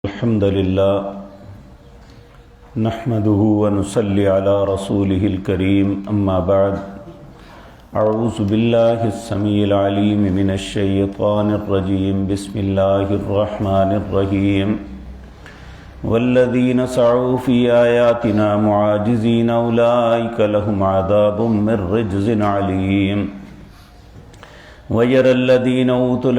الحمد لله نحمده ونصلي على رسوله الكريم أما بعد أعوذ بالله السميع العليم من الشيطان الرجيم بسم الله الرحمن الرحيم والذين سعوا في آياتنا معاجزين أولئك لهم عذاب من رجز عليم وَيَرَى الَّذِينَ أُوتُوا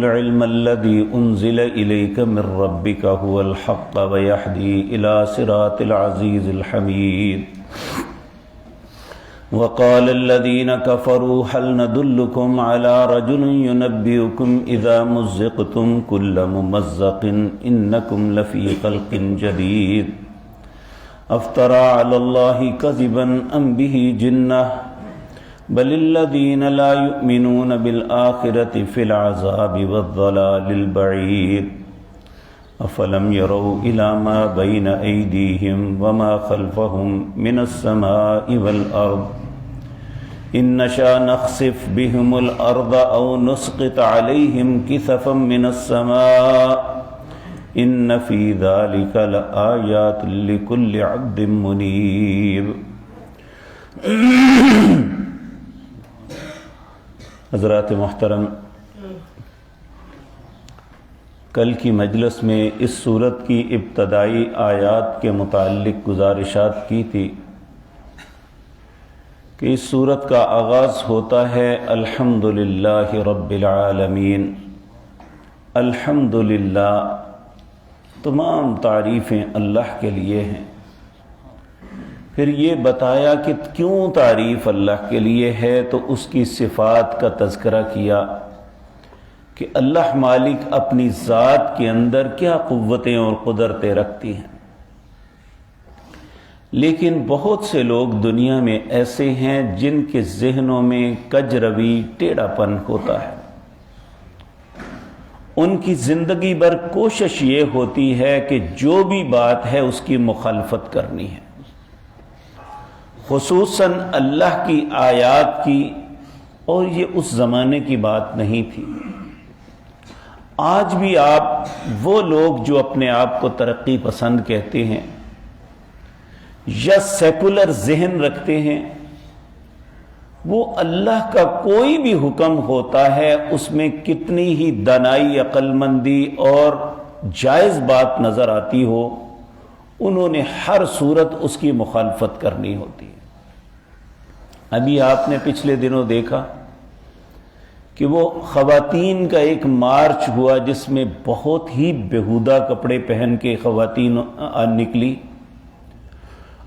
الْعِلْمَ الَّذِي أُنزِلَ إِلَيْكَ مِنْ رَبِّكَ هُوَ الْحَقُّ وَيَهْدِي إِلَى صِرَاطِ الْعَزِيزِ الْحَمِيدِ وَقَالَ الَّذِينَ كَفَرُوا هَلْ نَدُلُّكُمْ عَلَى رَجُلٍ يُنَبِّئُكُمْ إِذَا مُزِّقْتُمْ كُلَّ مُمَزَّقٍ إِنَّكُمْ لَفِي خَلْقٍ جَدِيدٍ أَفْتَرَى عَلَى اللَّهِ كَذِبًا أَمْ بِهِ جِنَّةٌ بل الذين لا يؤمنون بالآخرة في العذاب والضلال البعيد أفلم يروا إلى ما بين أيديهم وما خلفهم من السماء والأرض إن نشأ نخسف بهم الأرض أو نسقط عليهم كسفا من السماء إن في ذلك لآيات لكل عبد منيب. حضرات محترم، کل کی مجلس میں اس سورت کی ابتدائی آیات کے متعلق گزارشات کی تھی کہ اس سورت کا آغاز ہوتا ہے الحمدللہ رب العالمین. الحمدللہ، تمام تعریفیں اللہ کے لیے ہیں. پھر یہ بتایا کہ کیوں تعریف اللہ کے لیے ہے، تو اس کی صفات کا تذکرہ کیا کہ اللہ مالک اپنی ذات کے اندر کیا قوتیں اور قدرتیں رکھتی ہیں. لیکن بہت سے لوگ دنیا میں ایسے ہیں جن کے ذہنوں میں کجروی ٹیڑھا پن ہوتا ہے. ان کی زندگی بھر کوشش یہ ہوتی ہے کہ جو بھی بات ہے اس کی مخالفت کرنی ہے، خصوصاً اللہ کی آیات کی. اور یہ اس زمانے کی بات نہیں تھی. آج بھی آپ وہ لوگ جو اپنے آپ کو ترقی پسند کہتے ہیں یا سیکولر ذہن رکھتے ہیں، وہ اللہ کا کوئی بھی حکم ہوتا ہے اس میں کتنی ہی دانائی، عقل مندی اور جائز بات نظر آتی ہو، انہوں نے ہر صورت اس کی مخالفت کرنی ہوتی ہے. ابھی آپ نے پچھلے دنوں دیکھا کہ وہ خواتین کا ایک مارچ ہوا جس میں بہت ہی بیہودہ کپڑے پہن کے خواتین نکلی.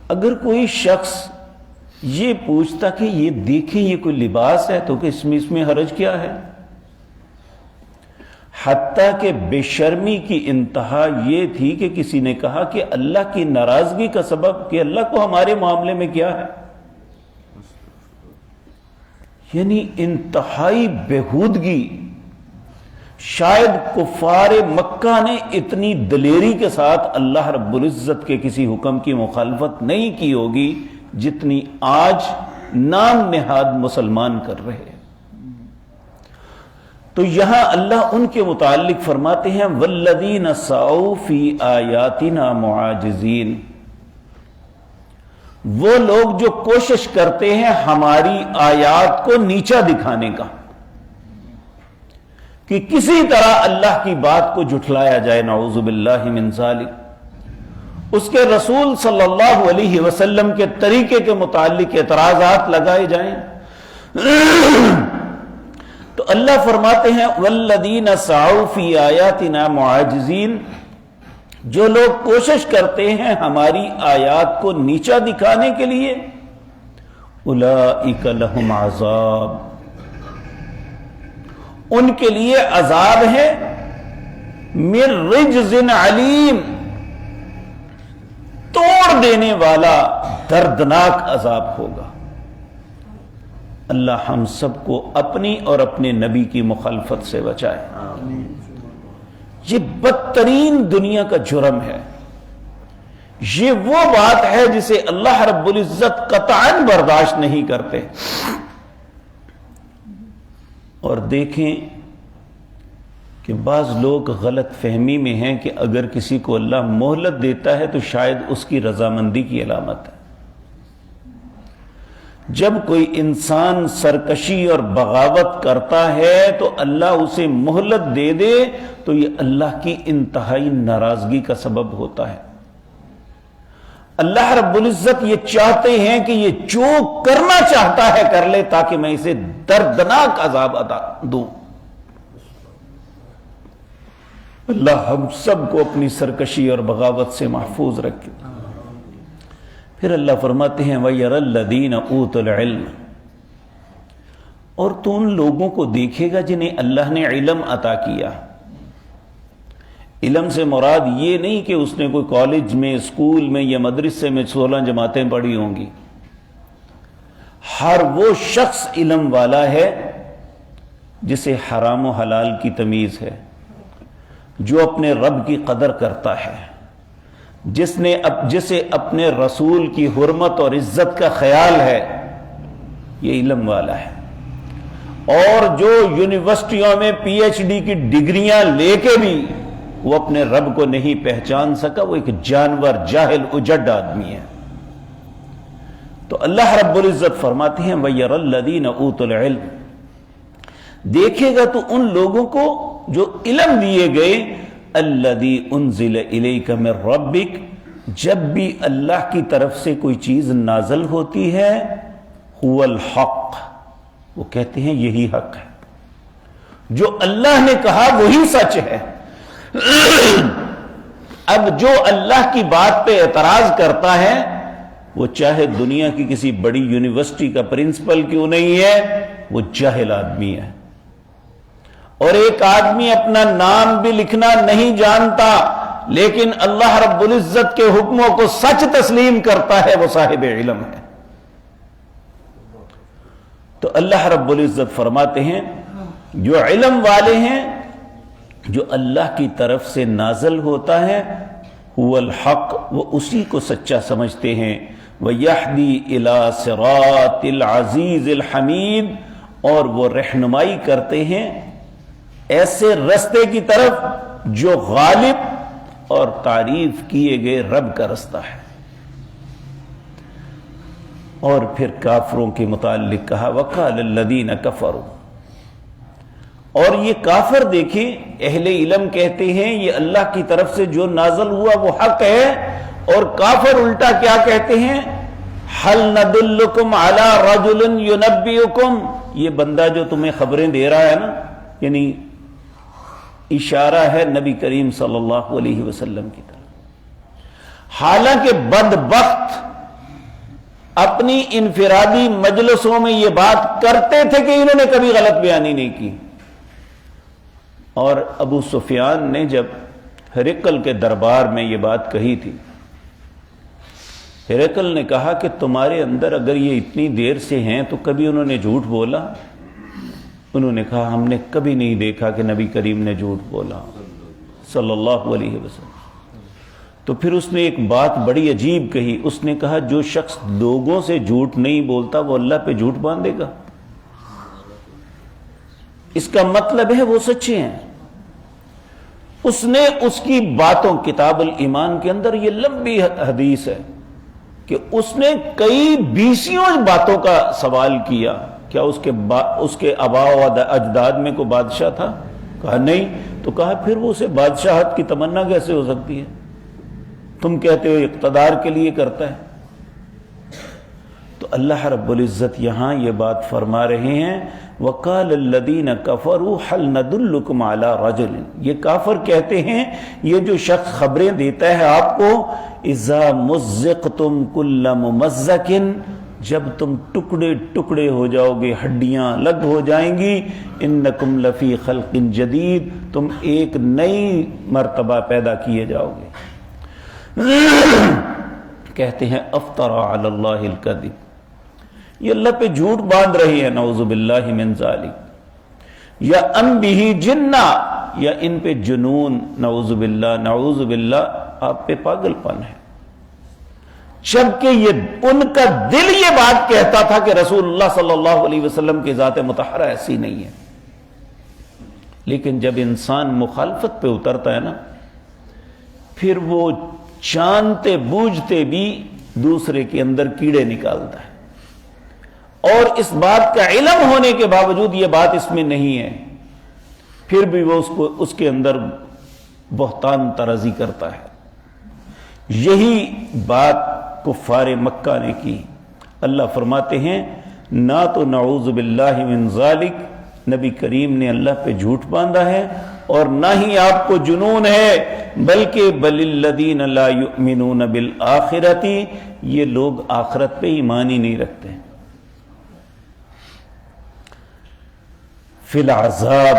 اگر کوئی شخص یہ پوچھتا کہ یہ دیکھیں یہ کوئی لباس ہے تو کہ اس میں حرج کیا ہے؟ حتیٰ کہ بے شرمی کی انتہا یہ تھی کہ کسی نے کہا کہ اللہ کی ناراضگی کا سبب کہ اللہ کو ہمارے معاملے میں کیا ہے. یعنی انتہائی بیہودگی. شاید کفار مکہ نے اتنی دلیری کے ساتھ اللہ رب العزت کے کسی حکم کی مخالفت نہیں کی ہوگی جتنی آج نام نہاد مسلمان کر رہے ہیں. تو یہاں اللہ ان کے متعلق فرماتے ہیں والذین سعوا فی آیاتنا معاجزین، وہ لوگ جو کوشش کرتے ہیں ہماری آیات کو نیچا دکھانے کا، کہ کسی طرح اللہ کی بات کو جھٹلایا جائے، نعوذ باللہ من ذالک. اس کے رسول صلی اللہ علیہ وسلم کے طریقے کے متعلق اعتراضات لگائے جائیں. تو اللہ فرماتے ہیں والذین سعوا فی آیاتنا معاجزین، جو لوگ کوشش کرتے ہیں ہماری آیات کو نیچا دکھانے کے لیے، اولئک لہم عذاب، ان کے لیے عذاب ہے من رجز علیم، توڑ دینے والا دردناک عذاب ہوگا. اللہ ہم سب کو اپنی اور اپنے نبی کی مخالفت سے بچائے. یہ بدترین دنیا کا جرم ہے. یہ وہ بات ہے جسے اللہ رب العزت قطعاً برداشت نہیں کرتے. اور دیکھیں کہ بعض لوگ غلط فہمی میں ہیں کہ اگر کسی کو اللہ مہلت دیتا ہے تو شاید اس کی رضامندی کی علامت ہے۔ جب کوئی انسان سرکشی اور بغاوت کرتا ہے تو اللہ اسے مہلت دے دے تو یہ اللہ کی انتہائی ناراضگی کا سبب ہوتا ہے۔ اللہ رب العزت یہ چاہتے ہیں کہ یہ جو کرنا چاہتا ہے کر لے تاکہ میں اسے دردناک عذاب عطا دوں۔ اللہ ہم سب کو اپنی سرکشی اور بغاوت سے محفوظ رکھے۔ پھر اللہ فرماتے ہیں وَيَرَى الَّذِينَ أُوتُوا الْعِلْمَ، اور تو ان لوگوں کو دیکھے گا جنہیں اللہ نے علم عطا کیا۔ علم سے مراد یہ نہیں کہ اس نے کوئی کالج میں، اسکول میں یا مدرسے میں 16 جماعتیں پڑھی ہوں گی۔ ہر وہ شخص علم والا ہے جسے حرام و حلال کی تمیز ہے، جو اپنے رب کی قدر کرتا ہے، جسے اپنے رسول کی حرمت اور عزت کا خیال ہے، یہ علم والا ہے۔ اور جو یونیورسٹیوں میں پی ایچ ڈی کی ڈگریاں لے کے بھی وہ اپنے رب کو نہیں پہچان سکا، وہ ایک جانور، جاہل، اجڑ آدمی ہے۔ تو اللہ رب العزت فرماتے ہیں وَيَرَى الَّذِينَ أُوتُوا الْعِلْمَ، دیکھے گا تو ان لوگوں کو جو علم دیے گئے، الَّذِي أُنزِلَ إِلَيْكَ مِن رَبِّكَ، جب بھی اللہ کی طرف سے کوئی چیز نازل ہوتی ہے، هُوَ الْحَقِّ، وہ کہتے ہیں یہی حق ہے، جو اللہ نے کہا وہی سچ ہے۔ اب جو اللہ کی بات پہ اعتراض کرتا ہے وہ چاہے دنیا کی کسی بڑی یونیورسٹی کا پرنسپل کیوں نہیں ہے، وہ جاہل آدمی ہے۔ اور ایک آدمی اپنا نام بھی لکھنا نہیں جانتا لیکن اللہ رب العزت کے حکموں کو سچ تسلیم کرتا ہے، وہ صاحب علم ہے۔ تو اللہ رب العزت فرماتے ہیں جو علم والے ہیں، جو اللہ کی طرف سے نازل ہوتا ہے، هو الحق، وہ اسی کو سچا سمجھتے ہیں۔ وَيَحْدِي إِلَى صِرَاطِ الْعَزِيزِ الْحَمِيدِ، اور وہ رہنمائی کرتے ہیں ایسے رستے کی طرف جو غالب اور تعریف کیے گئے رب کا رستہ ہے۔ اور پھر کافروں کے متعلق کہا وَقَالَ الَّذِينَ كَفَرُوا، اور یہ کافر دیکھیں، اہل علم کہتے ہیں یہ اللہ کی طرف سے جو نازل ہوا وہ حق ہے، اور کافر الٹا کیا کہتے ہیں، هَلْ نَدُلُّكُمْ عَلَى رَجُلٍ يُنَبِّئُكُمْ، یہ بندہ جو تمہیں خبریں دے رہا ہے نا، یعنی اشارہ ہے نبی کریم صلی اللہ علیہ وسلم کی طرف۔ حالانکہ بدبخت اپنی انفرادی مجلسوں میں یہ بات کرتے تھے کہ انہوں نے کبھی غلط بیانی نہیں کی۔ اور ابو سفیان نے جب ہرقل کے دربار میں یہ بات کہی تھی، ہرقل نے کہا کہ تمہارے اندر اگر یہ اتنی دیر سے ہیں تو کبھی انہوں نے جھوٹ بولا؟ انہوں نے کہا ہم نے کبھی نہیں دیکھا کہ نبی کریم نے جھوٹ بولا صلی اللہ علیہ وسلم۔ تو پھر اس نے ایک بات بڑی عجیب کہی، اس نے کہا جو شخص لوگوں سے جھوٹ نہیں بولتا وہ اللہ پہ جھوٹ باندھے گا؟ اس کا مطلب ہے وہ سچے ہیں۔ اس نے اس کی باتوں، کتاب الایمان کے اندر یہ لمبی حدیث ہے کہ اس نے کئی 20 باتوں کا سوال کیا، کیا اس کے آباء و اجداد میں کوئی بادشاہ تھا؟ کہا نہیں۔ تو کہا پھر وہ اسے بادشاہت کی تمنا کیسے ہو سکتی ہے؟ تم کہتے ہو اقتدار کے لیے کرتا ہے۔ تو اللہ رب العزت یہاں یہ بات فرما رہے ہیں وَقَالَ الَّذِينَ كَفَرُوا هَلْ نَدُلُّكُمْ عَلَى رَجُلٍ، یہ کافر کہتے ہیں یہ جو شخص خبریں دیتا ہے آپ کو، اِذَا مُزِّقْتُمْ كُلَّ مُمَزَّقٍ، جب تم ٹکڑے ٹکڑے ہو جاؤ گے، ہڈیاں الگ ہو جائیں گی، اِنَّكُمْ لَفِي خَلْقٍ جَدِيدٍ، تم ایک نئی مرتبہ پیدا کیے جاؤ گے۔ کہتے ہیں افطرا علی اللہ الکذب، یہ اللہ پہ جھوٹ باندھ رہی ہے، نعوذ باللہ من ذالک، یا ام بہ جنہ، یا ان پہ جنون، نعوذ باللہ آپ پہ پاگل پن ہے۔ جبکہ یہ ان کا دل یہ بات کہتا تھا کہ رسول اللہ صلی اللہ علیہ وسلم کی ذات مطہرہ ایسی نہیں ہے۔ لیکن جب انسان مخالفت پہ اترتا ہے نا، پھر وہ جانتے بوجھتے بھی دوسرے کے اندر کیڑے نکالتا ہے، اور اس بات کا علم ہونے کے باوجود یہ بات اس میں نہیں ہے، پھر بھی وہ اس کے اندر بہتان طرازی کرتا ہے۔ یہی بات کفار مکہ نے کی۔ اللہ فرماتے ہیں نہ تو نعوذ باللہ من ذالک، نبی کریم نے اللہ پہ جھوٹ باندھا ہے، اور نہ ہی آپ کو جنون ہے، بلکہ بل الذین لا یؤمنون بالآخرۃ، یہ لوگ آخرت پہ ایمان ہی نہیں رکھتے۔ فی العذاب،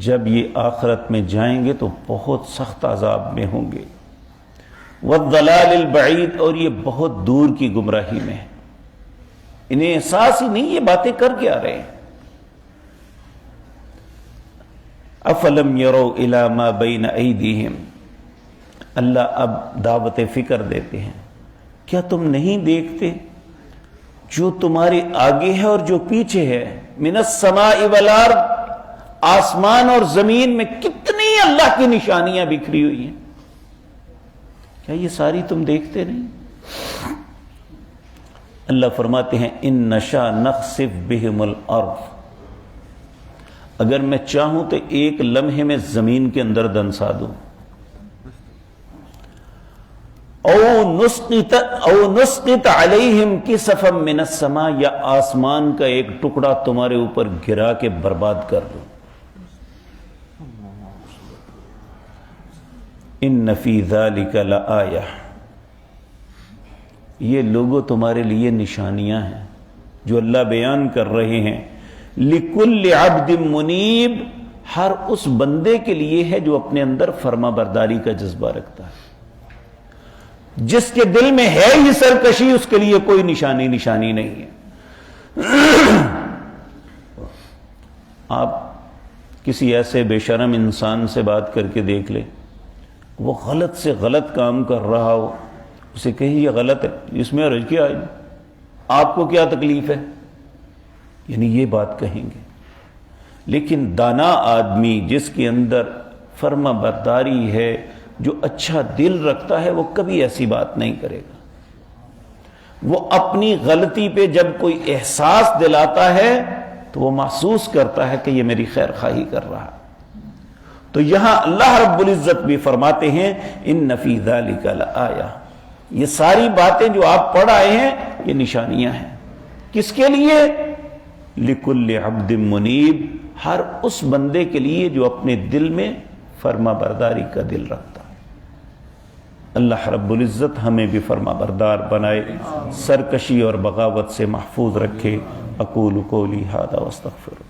جب یہ آخرت میں جائیں گے تو بہت سخت عذاب میں ہوں گے، والضلال البعید، اور یہ بہت دور کی گمراہی میں ہے، انہیں احساس ہی نہیں یہ باتیں کر کے آ رہے ہیں۔ افلم یروا الی ما بین ایدیہم، اللہ اب دعوت فکر دیتے ہیں، کیا تم نہیں دیکھتے جو تمہارے آگے ہے اور جو پیچھے ہے؟ من السماء والارض، آسمان اور زمین میں کتنی اللہ کی نشانیاں بکھری ہوئی ہیں، کیا یہ ساری تم دیکھتے نہیں؟ اللہ فرماتے ہیں ان نشا نخسف بہم الارض، اگر میں چاہوں تو ایک لمحے میں زمین کے اندر دنسا دوں، او نسقط علیہم کسفا من السماء، یا آسمان کا ایک ٹکڑا تمہارے اوپر گرا کے برباد کر دوں۔ ان فی ذلک لآیہ، یہ لوگوں تمہارے لیے نشانیاں ہیں جو اللہ بیان کر رہے ہیں۔ لکل عبد منیب، ہر اس بندے کے لیے ہے جو اپنے اندر فرما برداری کا جذبہ رکھتا ہے۔ جس کے دل میں ہے ہی سرکشی، اس کے لیے کوئی نشانی نہیں ہے۔ آپ کسی ایسے بے شرم انسان سے بات کر کے دیکھ لیں، وہ غلط سے غلط کام کر رہا ہو، اسے کہیں یہ غلط ہے، اس میں حرج کیا ہے، آپ کو کیا تکلیف ہے، یعنی یہ بات کہیں گے۔ لیکن دانا آدمی جس کے اندر فرما برداری ہے، جو اچھا دل رکھتا ہے، وہ کبھی ایسی بات نہیں کرے گا۔ وہ اپنی غلطی پہ جب کوئی احساس دلاتا ہے تو وہ محسوس کرتا ہے کہ یہ میری خیر خواہی کر رہا ہے۔ تو یہاں اللہ رب العزت بھی فرماتے ہیں ان فی ذلک لآیہ، یہ ساری باتیں جو آپ پڑھ آئے ہیں یہ نشانیاں ہیں، کس کے لیے؟ لکل عبد منیب، ہر اس بندے کے لیے جو اپنے دل میں فرما برداری کا دل رکھتا ہے۔ اللہ رب العزت ہمیں بھی فرما بردار بنائے، سرکشی اور بغاوت سے محفوظ رکھے۔ اقول قولی ھذا واستغفر